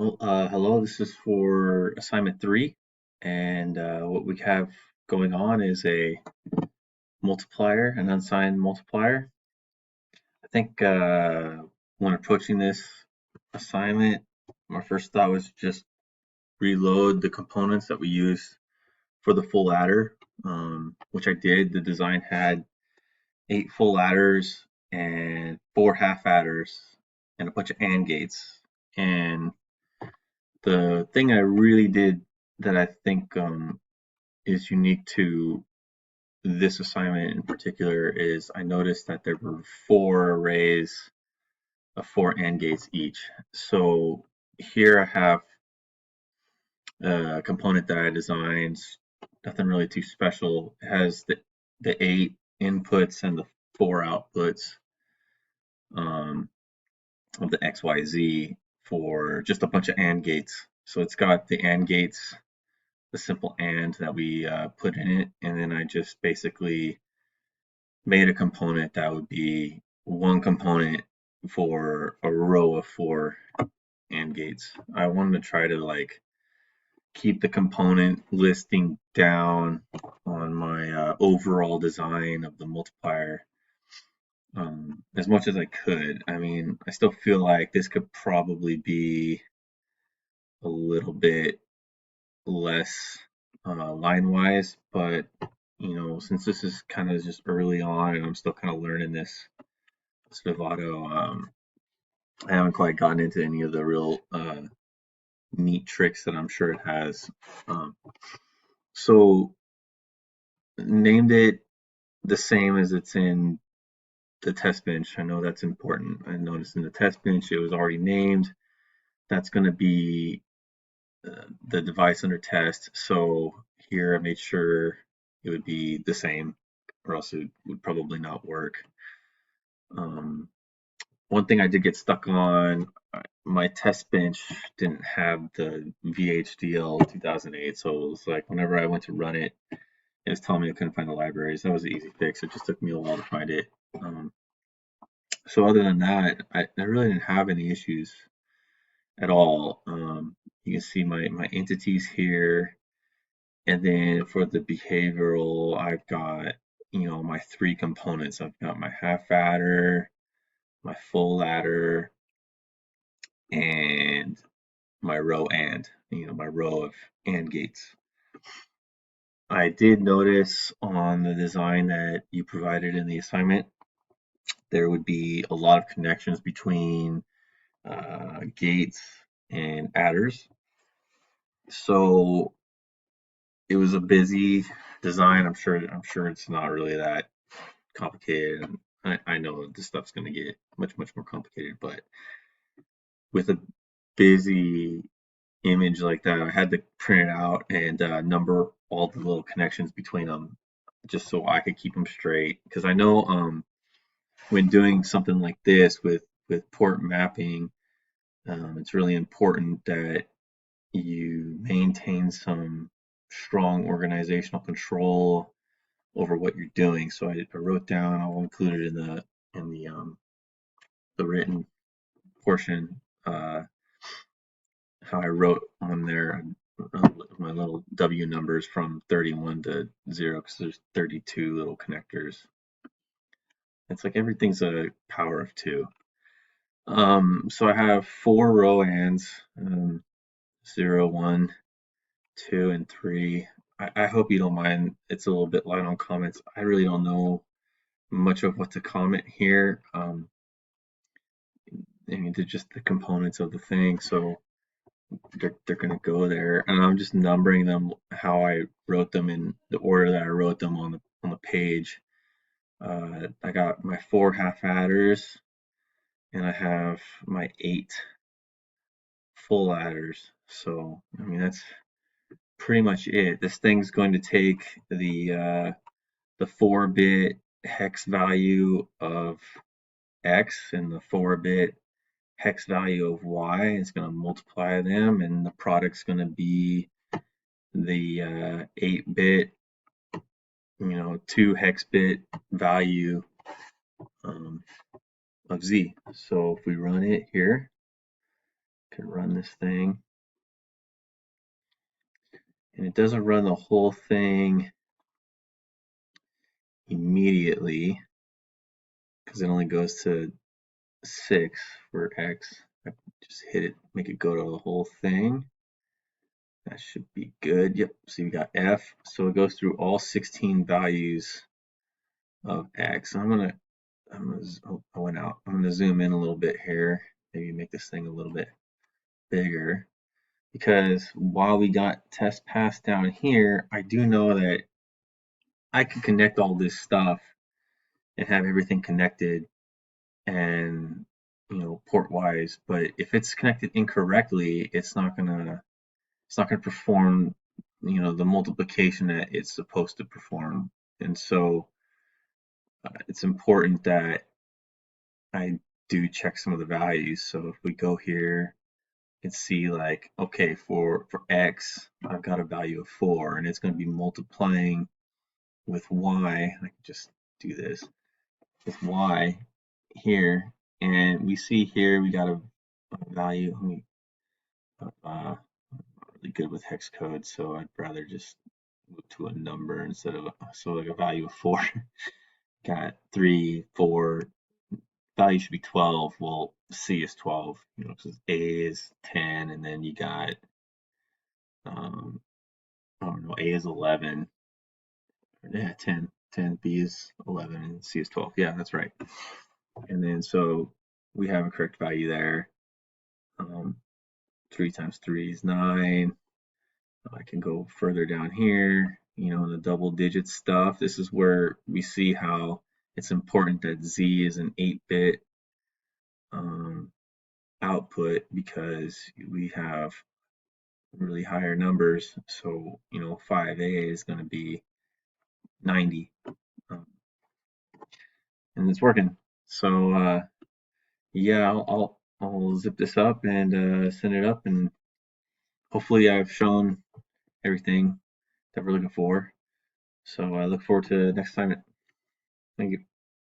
Hello, this is for assignment 3, and what we have going on is a multiplier, an unsigned multiplier. I think when approaching this assignment, my first thought was just reload the components that we use for the full adder, which I did. The design had 8 full adders and 4 half adders and a bunch of AND gates. And the thing I really did that I think is unique to this assignment in particular is I noticed that there were 4 arrays of 4 AND gates each. So here I have a component that I designed, nothing really too special. It has the 8 inputs and the 4 outputs of the XYZ for just a bunch of AND gates. So it's got the AND gates, the simple AND that we put in it, and then I just basically made a component that would be one component for a row of 4 AND gates. I wanted to try to keep the component listing down on my overall design of the multiplier as much as I could. I mean, I still feel like this could probably be a little bit less line-wise, but since this is kind of just early on and I'm still kind of learning this Stavato, I haven't quite gotten into any of the real neat tricks that I'm sure it has. So named it the same as it's in the test bench. I know that's important. I noticed in the test bench it was already named. That's going to be the device under test. So here I made sure it would be the same, or else it would probably not work. One thing I did get stuck on, my test bench didn't have the VHDL 2008, so it was like whenever I went to run it, it was telling me I couldn't find the libraries. That was an easy fix. It just took me a while to find it. So other than that, I really didn't have any issues at all. You can see my entities here. And then for the behavioral, I've got, my 3 components. I've got my half adder, my full adder, and my row AND, my row of AND gates. I did notice on the design that you provided in the assignment, there would be a lot of connections between gates and adders. So it was a busy design. I'm sure it's not really that complicated. I know this stuff's going to get much more complicated, but with a busy image like that, I had to print it out and number all the little connections between them just so I could keep them straight. Because I know when doing something like this with port mapping, it's really important that you maintain some strong organizational control over what you're doing. So I wrote down, I'll include it in the written portion, how I wrote on there my little W numbers from 31 to 0 because there's 32 little connectors. It's like everything's a power of 2. So I have 4 row ANDs, 0, 1, 2, and 3. I hope you don't mind. It's a little bit light on comments. I really don't know much of what to comment here. I mean, they're just the components of the thing, so they're going to go there, and I'm just numbering them how I wrote them in the order that I wrote them on the page. I got my 4 half adders, and I have my 8 full adders. So I mean that's pretty much it. This thing's going to take the 4-bit hex value of X and the 4-bit hex value of Y. It's going to multiply them, and the product's going to be the 8-bit, 2 hex bit value of Z. So if we run it here, Can run this thing. And it doesn't run the whole thing immediately because it only goes to 6 for X. I just hit it, make it go to the whole thing. That should be good. Yep, so we got F. So it goes through all 16 values of X. Oh, I went out. I'm gonna zoom in a little bit here. Maybe make this thing a little bit bigger. Because while we got test pass down here, I do know that I can connect all this stuff and have everything connected and port wise, but if it's connected incorrectly, it's not gonna perform the multiplication that it's supposed to perform. And so it's important that I do check some of the values. So if we go here and see like, okay, for X, I've got a value of 4 and it's going to be multiplying with Y. I can just do this with Y here. And we see here we got a value. I'm really good with hex code, so I'd rather just move to a number instead of so like a value of 4. Got 3, 4. Value should be 12. Well, C is 12, because A is 10, and then you got I don't know, A is 11. Yeah, 10. 10, B is 11, and C is 12. Yeah, that's right. And then so we have a correct value there. 3 times 3 is 9. I can go further down here, in the double digit stuff. This is where we see how it's important that Z is an 8-bit output because we have really higher numbers. So, 5A is going to be 90. And it's working. So, yeah, I'll zip this up and send it up, and hopefully I've shown everything that we're looking for. So I look forward to next time. Thank you.